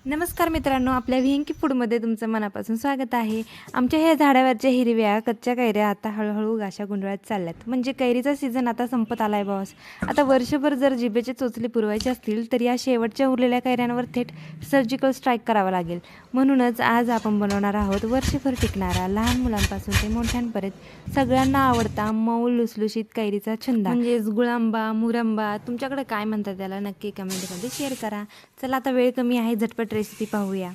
नमस्कार मित्रांनो, आपल्या व्हीएनके फूडमध्ये तुमचं मनापासून स्वागत आहे. आमच्या ह्या झाडावरच्या हिरव्या कच्च्या कैऱ्या आता हळूहळू गाशा गुंडाळत चालल्यात. म्हणजे कैरीचा सीझन आता संपत आलाय बॉस. आता वर्षभर जर जिभेचे चोचले पुरवायचे असतील तर या शेवटच्या उरलेल्या कैऱ्यांवर थेट सर्जिकल स्ट्राईक करावा लागेल. म्हणूनच आज आपण बनवणार आहोत वर्षभर टिकणारा, लहान मुलांपासून ते मोठ्यांपर्यंत सगळ्यांना आवडता मऊ लुसलुशीत कैरीचा छंद, म्हणजेच गुळांबा, मुरंबा. तुमच्याकडे काय म्हणतात त्याला नक्की कमेंटमध्ये शेअर करा. चला आता वेळ कमी आहे, झटपट रेसिपी पाहूया.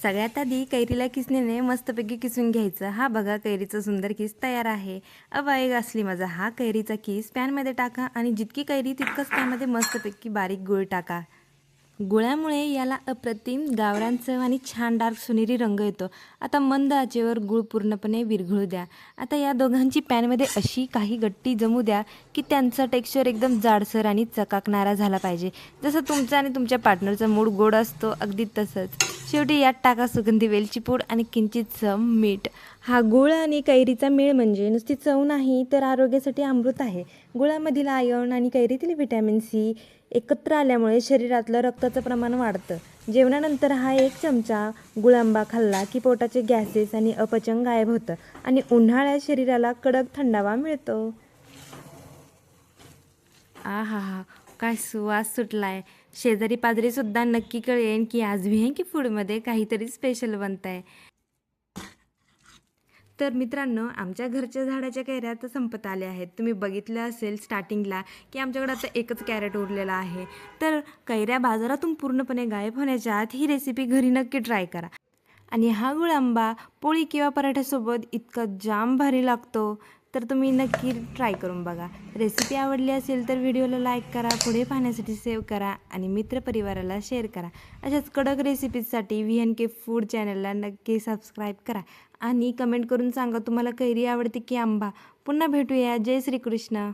सगळ्यात आधी कैरीला किसणीने मस्तपैकी किसून घ्यायचं. हा बघा, कैरीचा सुंदर किस तयार आहे. अब एक असली मजा. हा कैरीचा किस पॅनमध्ये टाका आणि जितकी कैरी तितकंच त्यामध्ये मस्तपैकी बारीक गूळ टाका. गुळामुळे याला अप्रतिम गावरान चव आणि छान डार्क सोनेरी रंग येतो. आता मंद आचेवर गूळ पूर्णपणे विरघळू द्या. आता या दोघांची पॅनमध्ये अशी काही गट्टी जमू द्या की त्यांचा टेक्स्चर एकदम जाडसर आणि चकाकणारा झाला पाहिजे. जसं तुमचा आणि तुमच्या पार्टनरचा मूड गोड असतो अगदी तसंच. शेवटी यात टाका सुगंधी वेलची पूड आणि किंचित मीठ. हा गुळ आणि कैरीचा मेळ म्हणजे नुसती चव नाही तर आरोग्यासाठी अमृत आहे. गुळामधील आयर्न आणि कैरीतील व्हिटॅमिन सी एकत्र आल्यामुळे शरीरातलं रक्ताचं प्रमाण वाढतं. जेवणानंतर हा 1 चमचा गुळांबा खाल्ला की पोटाचे गॅसेस आणि अपचन गायब होतं आणि उन्हाळ्यात शरीराला कडक थंडावा मिळतो. आहाहा, काय सुवास सुटलाय. शेजारी पाजारीसुद्धा नक्की कळेन की आज व्हीएनके फूडमध्ये काहीतरी स्पेशल बनत आहे. तर मित्रांनो, आमच्या घरच्या झाडाच्या कैऱ्या आता संपत आल्या आहेत. तुम्ही बघितलं असेल स्टार्टिंगला की आमच्याकडे आता एकच कॅरेट उरलेला आहे. तर कैऱ्या बाजारातून पूर्णपणे गायब होण्याच्या आत ही रेसिपी घरी नक्की ट्राय करा. आणि हा गुळांबा पोळी किंवा पराठ्यासोबत इतका जाम भारी लागतो. तर तुम्ही नक्की ट्राय करून बघा. रेसिपी आवडली असेल तर व्हिडिओला लाईक करा, पुढे पाहण्यासाठी सेव्ह करा आणि मित्रपरिवाराला शेअर करा. अशाच कडक रेसिपीजसाठी व्हीएनके फूड चॅनलला नक्की सबस्क्राईब करा आणि कमेंट करून सांगा तुम्हाला कैरी आवडते की आंबा. पुन्हा भेटूया. जय श्रीकृष्ण.